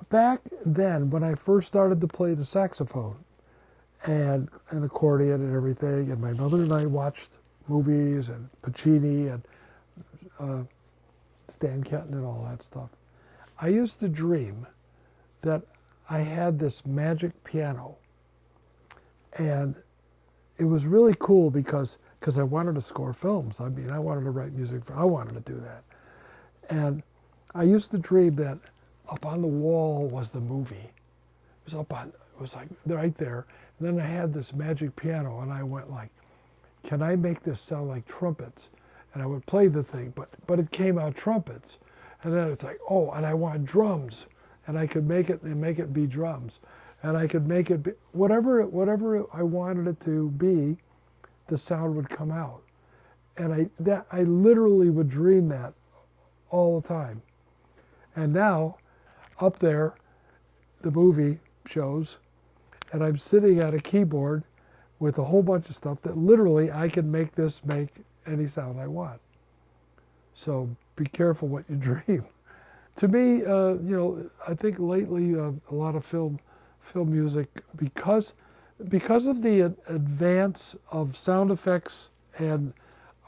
Back then, when I first started to play the saxophone and an accordion and everything, and my mother and I watched movies and Puccini and Stan Kenton and all that stuff, I used to dream that I had this magic piano. And it was really cool because I wanted to score films. I mean, I wanted to write music I wanted to do that. And I used to dream that up on the wall was the movie. It was like right there. And then I had this magic piano and I went like, can I make this sound like trumpets? And I would play the thing, but it came out trumpets. And then it's like, oh, and I want drums. And I could make it be drums. And I could make it be, whatever I wanted it to be, the sound would come out. And I literally would dream that all the time. And now, up there, the movie shows, and I'm sitting at a keyboard with a whole bunch of stuff that literally I can make this make any sound I want. So be careful what you dream. To me, I think lately a lot of film music, because of the advance of sound effects and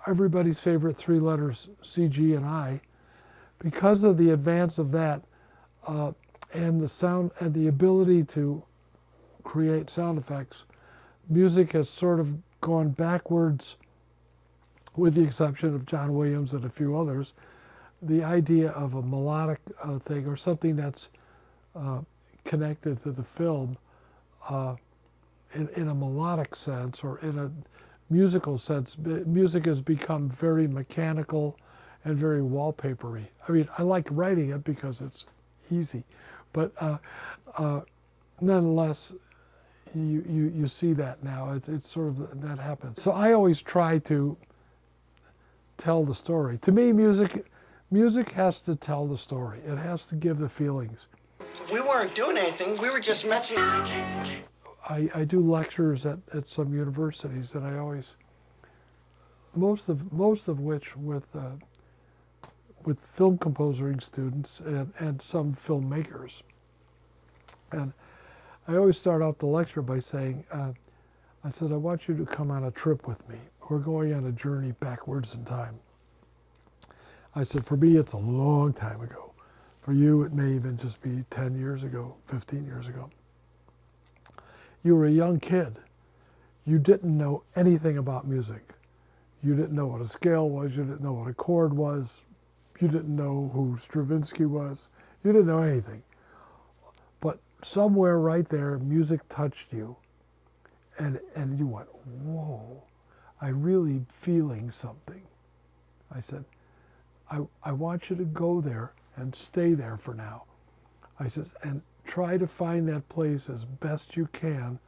everybody's favorite three letters, CG and I, because of the advance of that and the sound and the ability to create sound effects, music has sort of gone backwards, with the exception of John Williams and a few others. The idea of a melodic thing or something that's connected to the film in a melodic sense or in a musical sense, music has become very mechanical and very wallpapery. I mean, I like writing it because it's easy, but nonetheless, you see that now. It's sort of, that happens. So I always try to tell the story. To me, music has to tell the story. It has to give the feelings. We weren't doing anything. We were just messing. I do lectures at some universities, and I always, most of which with film composing students and some filmmakers. And I always start out the lecture by saying, I said, I want you to come on a trip with me. We're going on a journey backwards in time. I said, for me, it's a long time ago. For you, it may even just be 10 years ago, 15 years ago. You were a young kid. You didn't know anything about music. You didn't know what a scale was. You didn't know what a chord was. You didn't know who Stravinsky was. You didn't know anything. But somewhere right there, music touched you. And you went, whoa, I'm really feeling something. I said, I want you to go there and stay there for now. I said, and try to find that place as best you can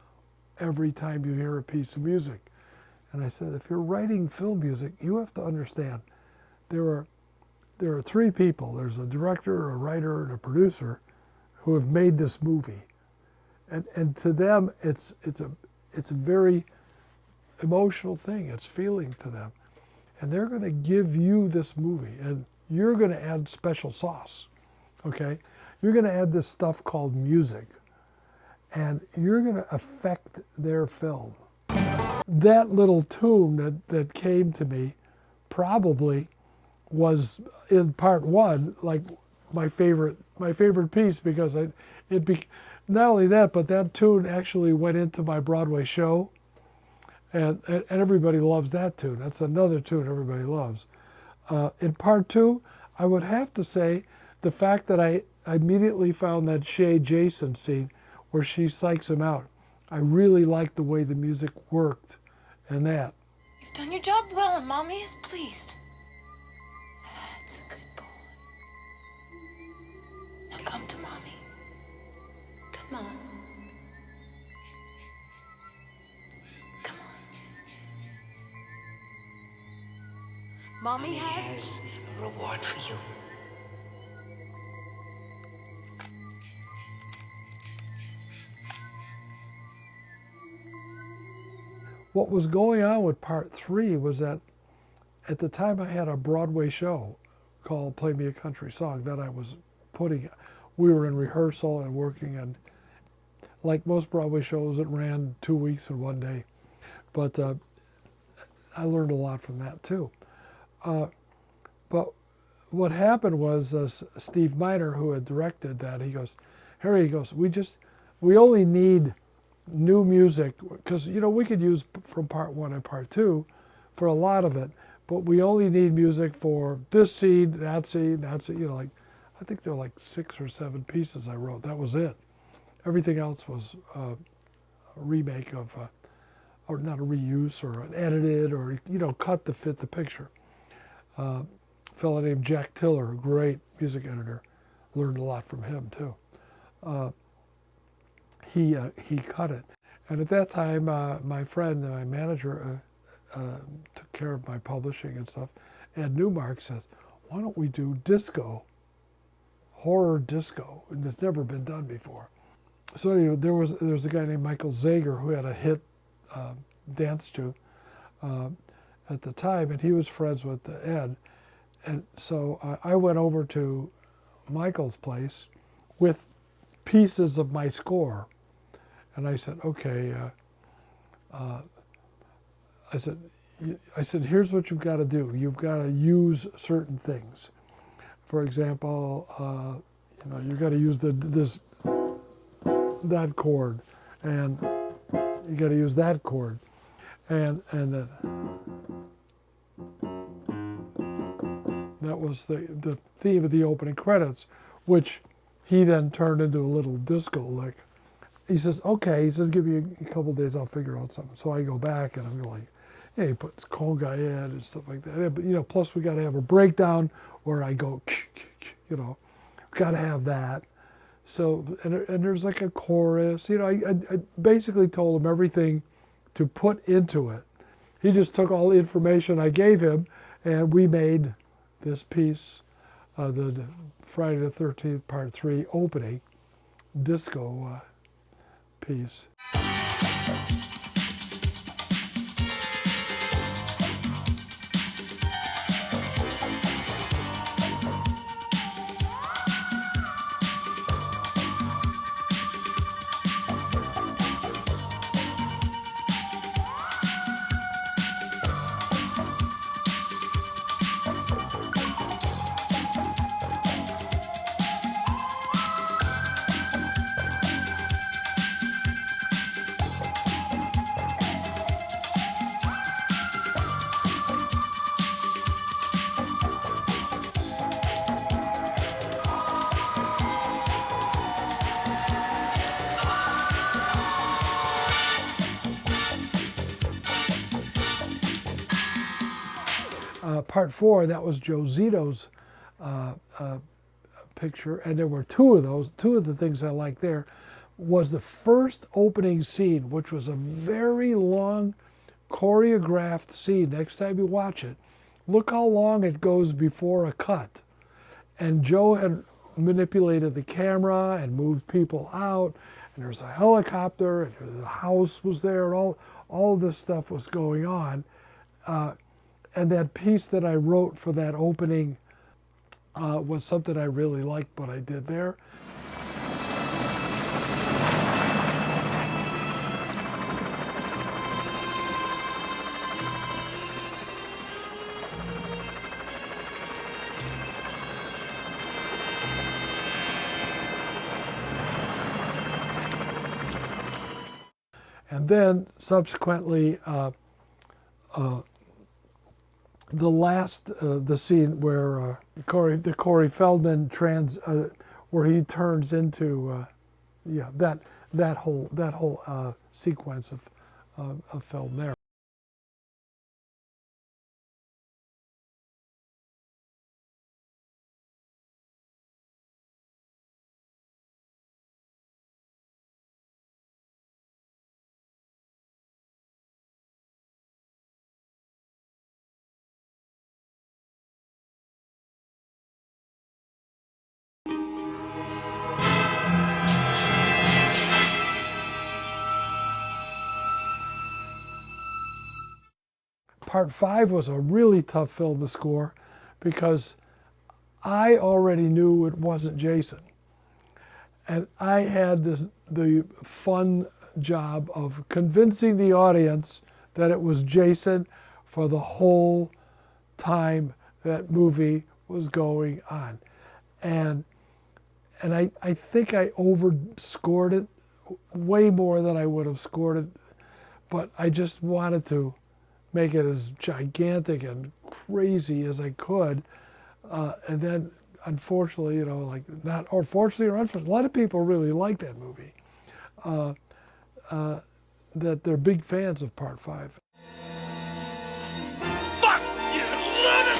every time you hear a piece of music. And I said, if you're writing film music, you have to understand there are three people. There's a director, a writer, and a producer who have made this movie. And to them, it's a very emotional thing. It's feeling to them. And they're going to give you this movie, and you're going to add special sauce, okay? You're going to add this stuff called music, and you're going to affect their film. That little tune that came to me probably was in part one like my favorite piece, because not only that, but that tune actually went into my Broadway show, and everybody loves that tune. That's another tune everybody loves. In part two, I would have to say the fact that I immediately found that Shay Jason scene where she psychs him out. I really liked the way the music worked and that. You've done your job well, and Mommy is pleased. That's a good boy. Now come to Mommy. Come on. Come on. Mommy has a reward for you. What was going on with part three was that at the time I had a Broadway show called Play Me a Country Song that I was putting. we were in rehearsal and working, and like most Broadway shows, it ran 2 weeks in one day. But I learned a lot from that too. But what happened was Steve Miner, who had directed that, he goes, Harry, he goes, we only need new music, because we could use from part 1 and part 2 for a lot of it, but we only need music for this scene, that scene, like, I think there were like 6 or 7 pieces I wrote. That was it. Everything else was a remake of, or not a reuse, or an edited, or cut to fit the picture. A fellow named Jack Tiller, a great music editor, learned a lot from him too. He cut it, and at that time, my friend, my manager, took care of my publishing and stuff. Ed Newmark says, "Why don't we do disco, horror disco?" And it's never been done before. So anyway, there was a guy named Michael Zager who had a hit dance troupe at the time, and he was friends with Ed. And so I went over to Michael's place with pieces of my score, and I said, "Okay," I said, "Here's what you've got to do. You've got to use certain things. For example, you've got to use that chord, and you got to use that chord, and that was the theme of the opening credits, which he then turned into a little disco lick." He says, "Okay," he says, "give me a couple days, I'll figure out something." So I go back and I'm like, "Yeah, he puts conga in and stuff like that. But, plus we got to have a breakdown where I go, got to have that." So, and there's like a chorus, I basically told him everything to put into it. He just took all the information I gave him, and we made this piece, the Friday the 13th Part 3 opening disco piece. Part 4, that was Joe Zito's picture, and there were 2 of those. 2 of the things I liked there was the first opening scene, which was a very long choreographed scene. Next time you watch it, look how long it goes before a cut. And Joe had manipulated the camera and moved people out, and there's a helicopter, and the house was there, and all this stuff was going on. And that piece that I wrote for that opening was something I really liked what I did there. And then subsequently, the scene where the Corey Feldman where he turns into, that whole sequence of film there. Part 5 was a really tough film to score because I already knew it wasn't Jason. And I had the fun job of convincing the audience that it was Jason for the whole time that movie was going on. And I think I overscored it way more than I would have scored it, but I just wanted to make it as gigantic and crazy as I could. And then, unfortunately, you know, like, not, or fortunately or unfortunately, a lot of people really like that movie, that they're big fans of Part 5. Fuck you, lunatic!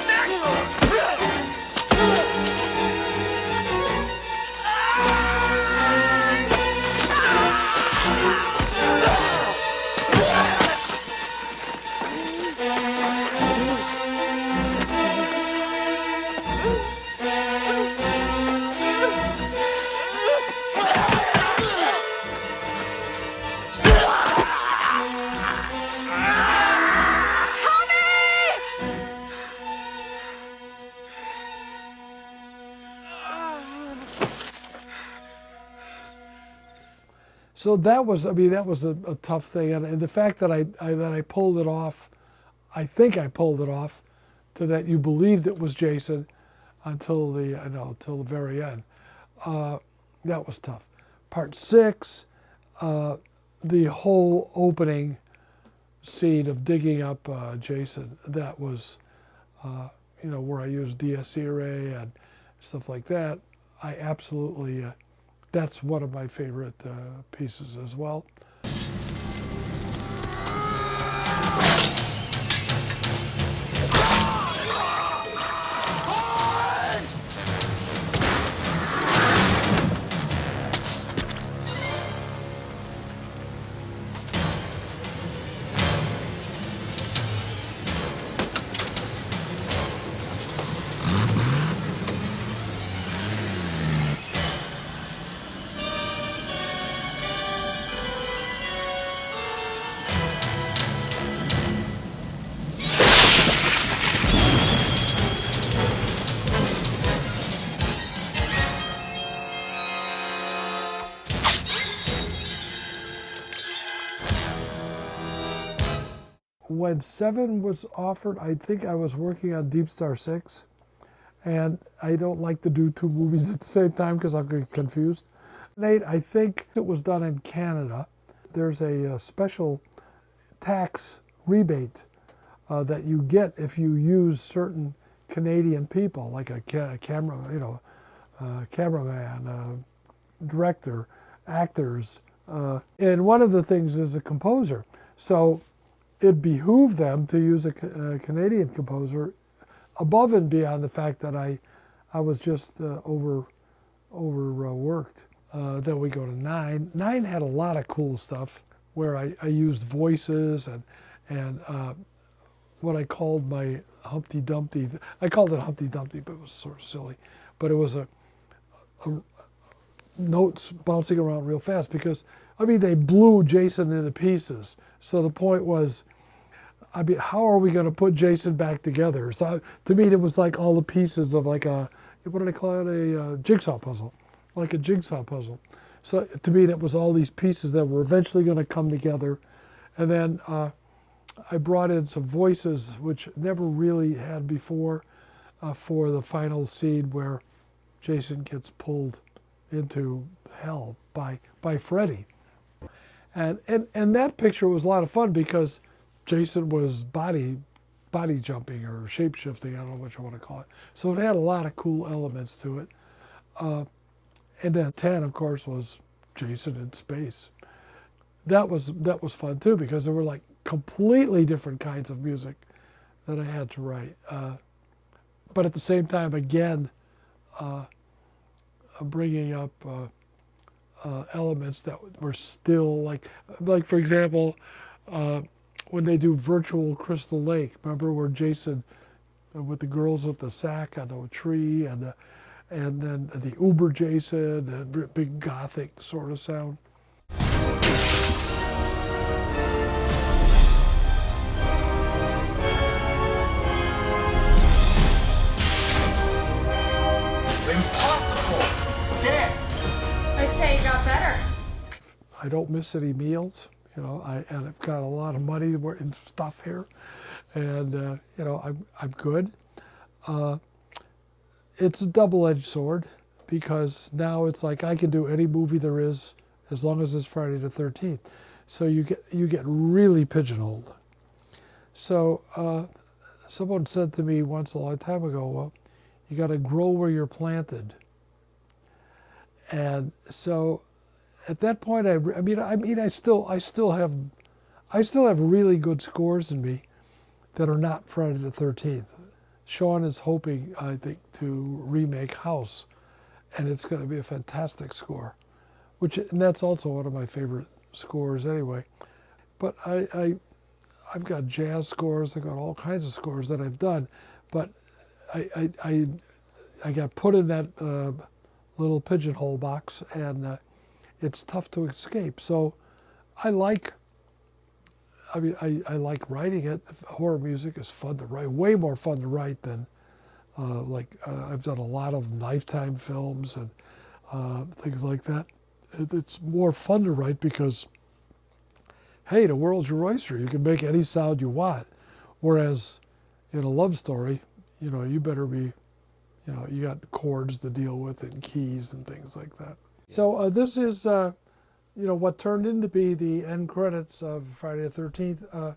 So that was, I mean, that was a tough thing, and the fact that I pulled it off, I think I pulled it off, to that you believed it was Jason until till the very end. That was tough. Part 6, the whole opening scene of digging up Jason, that was, you know, where I used DS array and stuff like that. I absolutely. That's one of my favorite pieces as well. When 7 was offered, I think I was working on Deep Star 6, and I don't like to do 2 movies at the same time because I'll get confused. 8, I think it was done in Canada. There's a special tax rebate that you get if you use certain Canadian people, like a cameraman, director, actors, and one of the things is a composer. So it behooved them to use a Canadian composer, above and beyond the fact that I was just overworked. Then we go to 9. 9 had a lot of cool stuff where I used voices and what I called my Humpty Dumpty. I called it Humpty Dumpty, but it was sort of silly. But it was a notes bouncing around real fast because, I mean, they blew Jason into pieces. So the point was, I mean, how are we going to put Jason back together? So to me, it was like all the pieces of like a, what do they call it? A jigsaw puzzle, like a jigsaw puzzle. So to me, it was all these pieces that were eventually going to come together. And then I brought in some voices, which never really had before, for the final scene where Jason gets pulled into hell by Freddy. And that picture was a lot of fun because Jason was body jumping or shape shifting, I don't know what you want to call it. So it had a lot of cool elements to it. And then 10, of course, was Jason in space. That was fun too because there were like completely different kinds of music that I had to write. But at the same time, again, bringing up elements that were still like for example, when they do Virtual Crystal Lake, remember where Jason with the girls with the sack on a tree and then the Uber Jason, the big gothic sort of sound. Impossible! He's dead! I'd say you got better. I don't miss any meals, and I've got a lot of money and stuff here, and I'm good. It's a double-edged sword because now it's like I can do any movie there is as long as it's Friday the 13th. So you get really pigeonholed. So someone said to me once a long time ago, well, you got to grow where you're planted. And so at that point, I still have really good scores in me that are not Friday the 13th. Sean is hoping, I think, to remake House, and it's going to be a fantastic score, and that's also one of my favorite scores anyway. But I've got jazz scores, I've got all kinds of scores that I've done, but I got put in that little pigeonhole box, and it's tough to escape. So I like writing it. Horror music is fun to write, way more fun to write than I've done a lot of Lifetime films and things like that. It's more fun to write because, hey, the world's your oyster. You can make any sound you want. Whereas in a love story, you better be, you got chords to deal with and keys and things like that. So this is, what turned into be the end credits of Friday the 13th.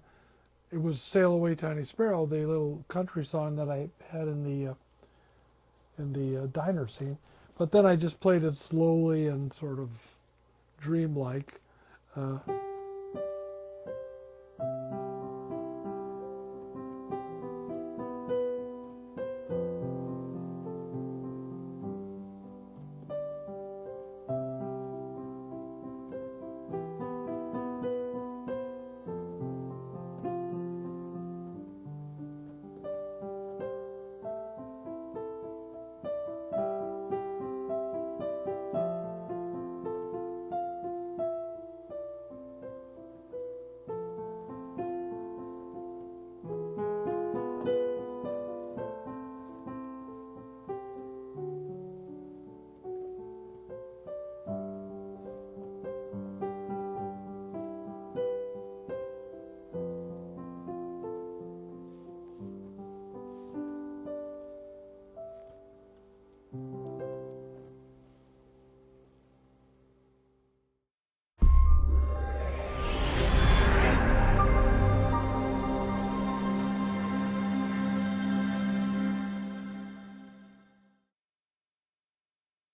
It was Sail Away Tiny Sparrow, the little country song that I had in the diner scene. But then I just played it slowly and sort of dreamlike.